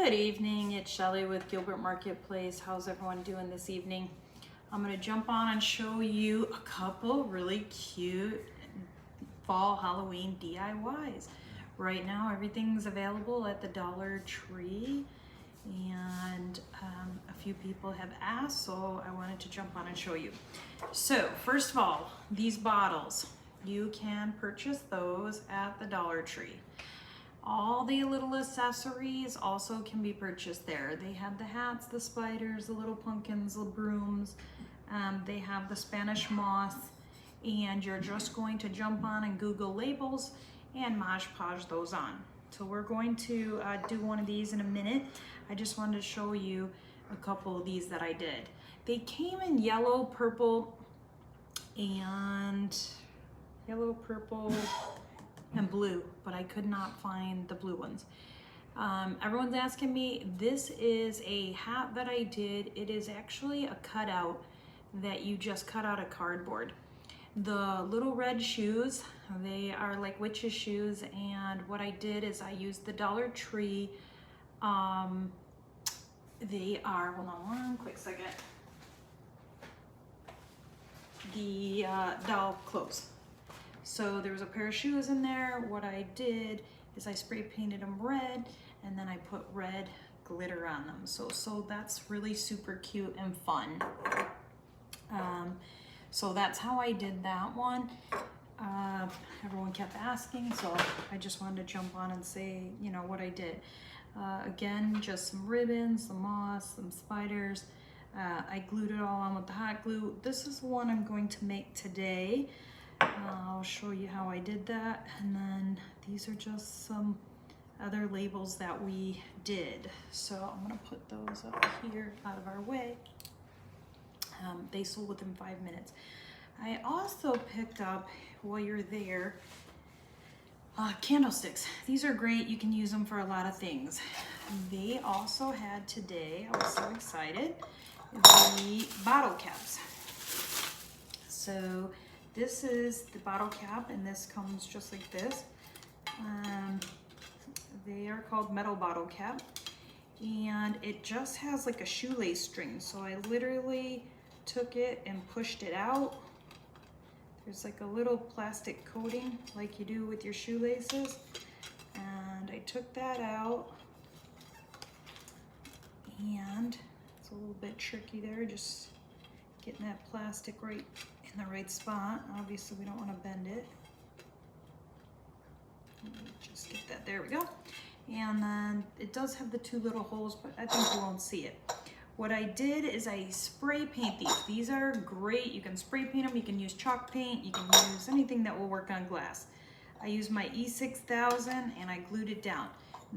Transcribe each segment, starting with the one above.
Good evening, it's Shelly with Gilbert Marketplace. How's everyone doing this evening? I'm going to jump on and show you a couple really cute fall Halloween DIYs. Right now everything's available at the Dollar Tree and a few people have asked, so I wanted to jump on and show you. So first of all, these bottles, you can purchase those at the Dollar Tree. All the little accessories also can be purchased there. They have the hats, the spiders, the little pumpkins, the brooms. They have the Spanish moss, and you're just going to jump on and Google labels and Mod Podge those on. So we're going to do one of these in a minute. I just wanted to show you a couple of these that I did. They came in yellow, purple, and blue, but I could not find the blue ones. Everyone's asking me, this is a hat that I did. It is actually a cutout that you just cut out of cardboard. The little red shoes, they are like witches shoes, and what I did is I used the Dollar Tree. They are, hold on one quick second, the doll clothes. So there was a pair of shoes in there. What I did is I spray painted them red, and then I put red glitter on them. So that's really super cute and fun. So that's how I did that one. Everyone kept asking, so I just wanted to jump on and say, you know, what I did. Again, just some ribbons, some moss, some spiders. I glued it all on with the hot glue. This is the one I'm going to make today. I'll show you how I did that, and then these are just some other labels that we did. So I'm gonna put those up here out of our way. They sold within 5 minutes. I also picked up, while you're there, candlesticks. These are great. You can use them for a lot of things. They also had today, I was so excited, the bottle caps. So this is the bottle cap, and this comes just like this. They are called metal bottle cap, and it just has like a shoelace string. So I literally took it and pushed it out. There's like a little plastic coating like you do with your shoelaces, and I took that out, and it's a little bit tricky there, just getting that plastic right in the right spot. Obviously we don't want to bend it. Just get that, there we go. And then it does have the two little holes, but I think you won't see it. What I did is I spray paint these. These are great. You can spray paint them, you can use chalk paint, you can use anything that will work on glass. I used my E6000 and I glued it down.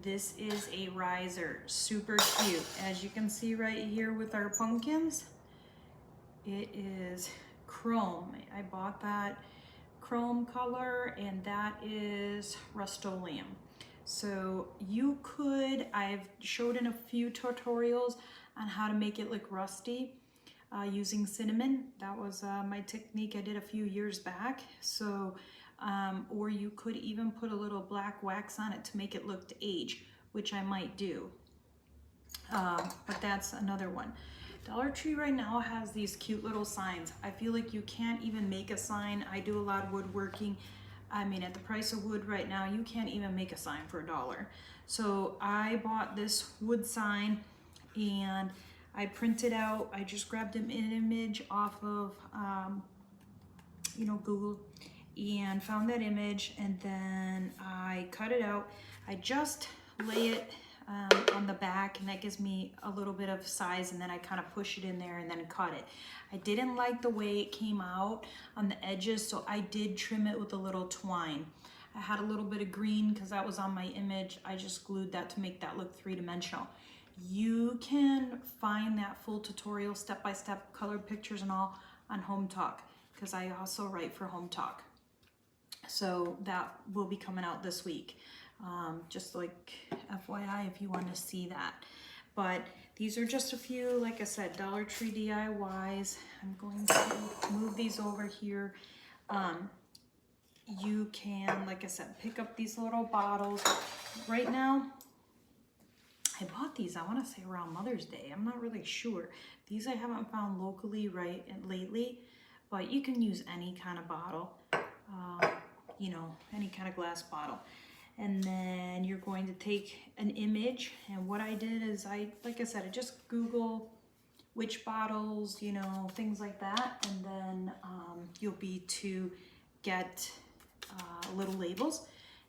This is a riser, super cute. As you can see right here with our pumpkins, it is chrome. I bought that chrome color, and that is Rust-Oleum. So you could, I've showed in a few tutorials on how to make it look rusty using cinnamon. That was my technique I did a few years back. So, or you could even put a little black wax on it to make it look to age, which I might do. But that's another one. Dollar Tree right now has these cute little signs. I feel like you can't even make a sign. I do a lot of woodworking. I mean, at the price of wood right now, you can't even make a sign for $1. So I bought this wood sign, and I printed out, I just grabbed an image off of, Google, and found that image, and then I cut it out. I just lay it on the back, and that gives me a little bit of size, and then I kind of push it in there and then cut it. I didn't like the way it came out on the edges, so I did trim it with a little twine. I had a little bit of green because that was on my image. I just glued that to make that look three-dimensional. You can find that full tutorial, step-by-step colored pictures and all, on Home Talk, because I also write for Home Talk. So that will be coming out this week. Just like FYI if you want to see that. But these are just a few, like I said, Dollar Tree DIYs. I'm going to move these over here. You can, like I said, pick up these little bottles. Right now, I bought these, I want to say around Mother's Day. I'm not really sure. These I haven't found locally lately, but you can use any kind of bottle, you know, any kind of glass bottle. And then you're going to take an image. And what I did is like I said, I just Google which bottles, you know, things like that. And then you'll be to get little labels.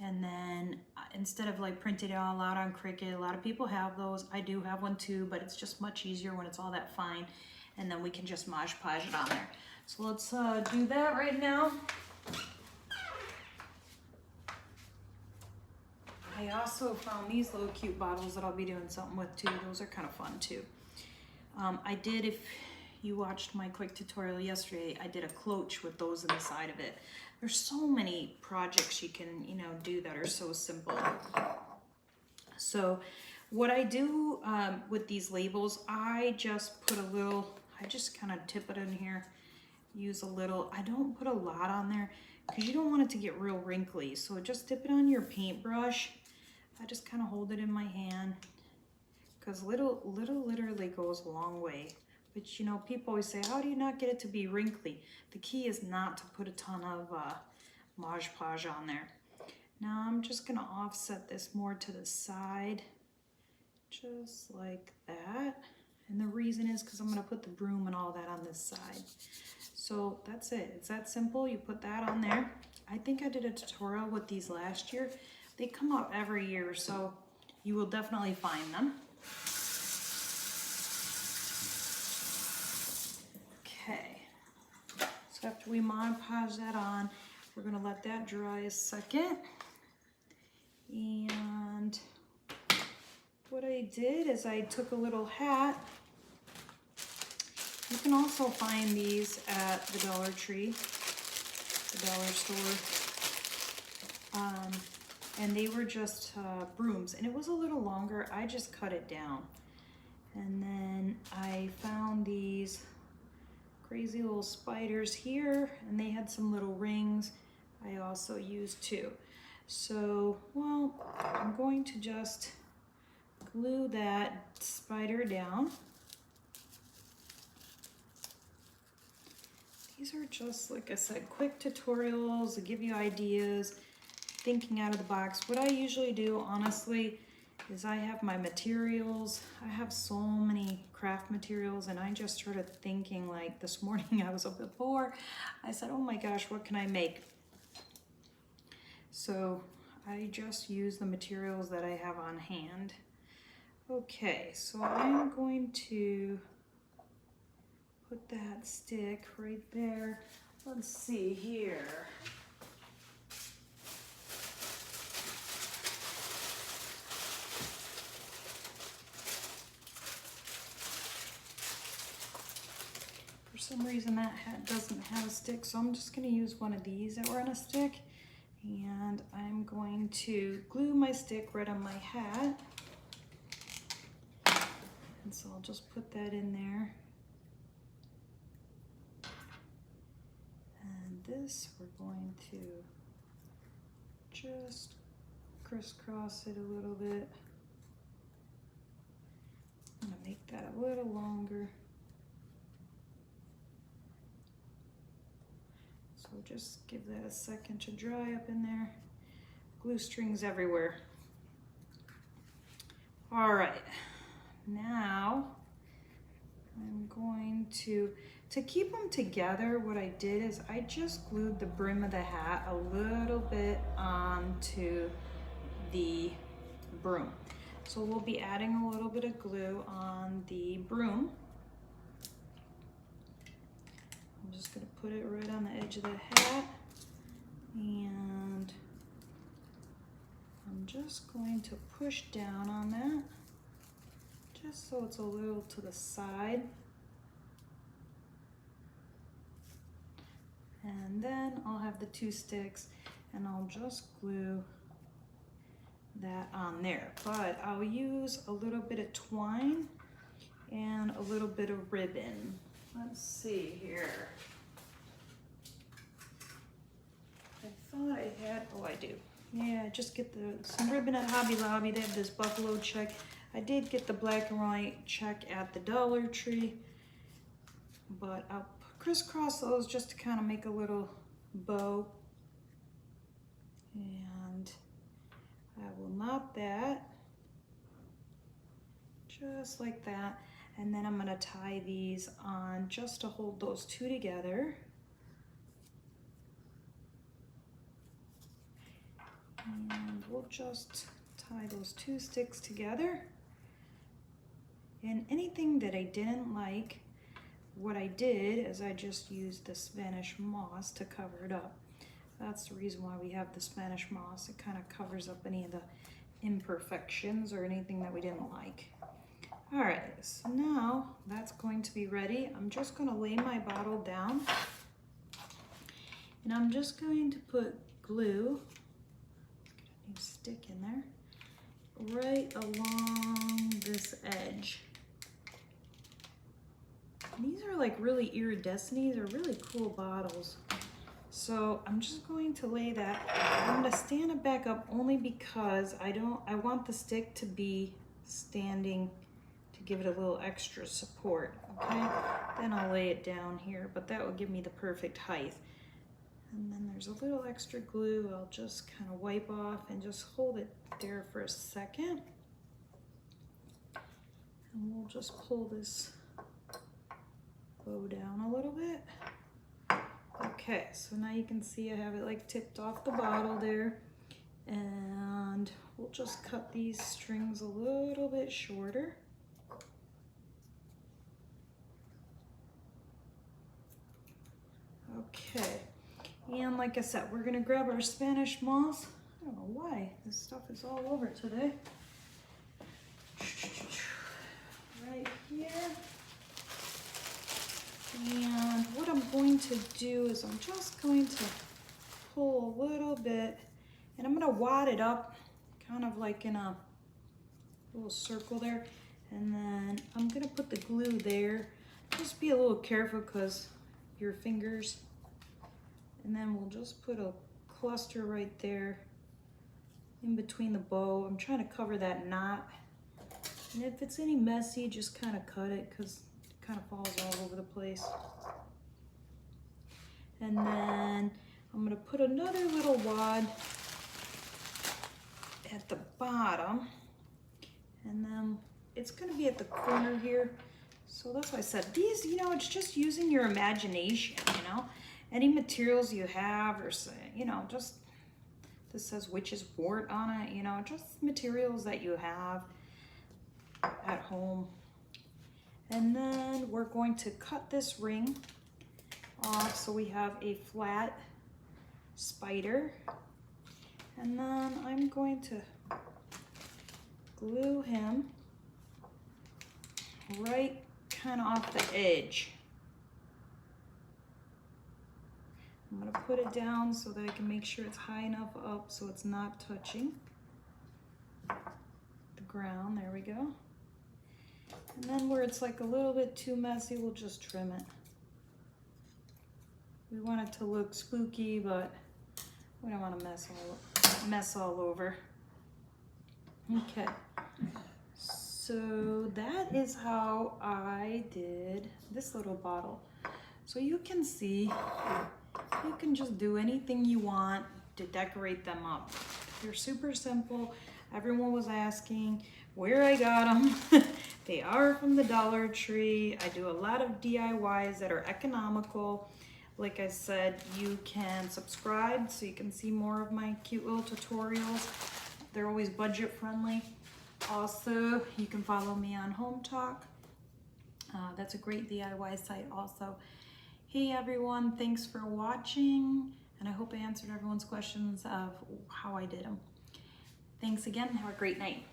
And then instead of like printing it all out on Cricut, a lot of people have those. I do have one too, but it's just much easier when it's all that fine. And then we can just Mod Podge it on there. So let's do that right now. I also found these little cute bottles that I'll be doing something with too. Those are kind of fun too. I did, if you watched my quick tutorial yesterday, I did a cloche with those in the side of it. There's so many projects you can, you know, do that are so simple. So what I do with these labels, I just put a little, I just kind of tip it in here, use a little. I don't put a lot on there because you don't want it to get real wrinkly. So just dip it on your paintbrush. I just kind of hold it in my hand because little literally goes a long way. But you know, people always say, how do you not get it to be wrinkly? The key is not to put a ton of Mod Podge on there. Now I'm just gonna offset this more to the side, just like that. And the reason is because I'm gonna put the broom and all that on this side. So that's it, it's that simple. You put that on there. I think I did a tutorial with these last year. They come up every year, so you will definitely find them. Okay, so after we Mod Podge that on, we're gonna let that dry a second. And what I did is I took a little hat. You can also find these at the Dollar Tree, the dollar store. And they were just brooms, and it was a little longer. I just cut it down. And then I found these crazy little spiders here, and they had some little rings I also used too. So, well, I'm going to just glue that spider down. These are just, like I said, quick tutorials to give you ideas, thinking out of the box. What I usually do, honestly, is I have my materials. I have so many craft materials, and I just started thinking, like this morning I was up at 4. I said, oh my gosh, what can I make? So I just use the materials that I have on hand. Okay, so I'm going to put that stick right there. Let's see here. For some reason that hat doesn't have a stick, so I'm just going to use one of these that were on a stick, and I'm going to glue my stick right on my hat. And so I'll just put that in there. And this we're going to just crisscross it a little bit. I'm going to make that a little longer. So just give that a second to dry up in there. Glue strings everywhere. All right, now I'm going to keep them together, what I did is I just glued the brim of the hat a little bit onto the broom. So we'll be adding a little bit of glue on the broom. I'm just going to put it right on the edge of the hat, and I'm just going to push down on that just so it's a little to the side. And then I'll have the 2 sticks, and I'll just glue that on there. But I'll use a little bit of twine and a little bit of ribbon. Let's see here. I thought I had, oh I do. Yeah, just get some ribbon at Hobby Lobby. They have this buffalo check. I did get the black and white check at the Dollar Tree, but I'll crisscross those just to kind of make a little bow. And I will knot that just like that. And then I'm gonna tie these on just to hold those two together. And we'll just tie those two sticks together. And anything that I didn't like, what I did is I just used the Spanish moss to cover it up. That's the reason why we have the Spanish moss. It kind of covers up any of the imperfections or anything that we didn't like. All right, so now that's going to be ready. I'm just gonna lay my bottle down and I'm just going to put glue, get a new stick in there, right along this edge. And these are like really iridescent. These are really cool bottles. So I'm just going to lay that. I'm gonna stand it back up only because I want the stick to be standing to give it a little extra support, okay? Then I'll lay it down here, but that will give me the perfect height. And then there's a little extra glue I'll just kind of wipe off and just hold it there for a second. And we'll just pull this bow down a little bit. Okay, so now you can see I have it like tipped off the bottle there. And we'll just cut these strings a little bit shorter. Okay, and like I said, we're gonna grab our Spanish moss. I don't know why this stuff is all over today. Right here. And what I'm going to do is I'm just going to pull a little bit and I'm gonna wad it up kind of like in a little circle there. And then I'm gonna put the glue there. Just be a little careful because your fingers. And then we'll just put a cluster right there in between the bow. I'm trying to cover that knot. And if it's any messy, just kind of cut it because it kind of falls all over the place. And then I'm gonna put another little wad at the bottom. And then it's gonna be at the corner here. So that's why I said these, you know, it's just using your imagination, you know. Any materials you have or, you know, just, this says witch's wart on it, you know, just materials that you have at home. And then we're going to cut this ring off so we have a flat spider. And then I'm going to glue him right kind of off the edge. I'm gonna put it down so that I can make sure it's high enough up so it's not touching the ground. There we go. And then where it's like a little bit too messy, we'll just trim it. We want it to look spooky, but we don't want to mess all over. Okay. So that is how I did this little bottle. So you can see, you can just do anything you want to decorate them up. They're super simple. Everyone was asking where I got them. They are from the Dollar Tree. I do a lot of DIYs that are economical. Like I said, you can subscribe so you can see more of my cute little tutorials. They're always budget friendly. Also, you can follow me on Home Talk. That's a great DIY site also. Hey everyone, thanks for watching, and I hope I answered everyone's questions of how I did them. Thanks again, have a great night.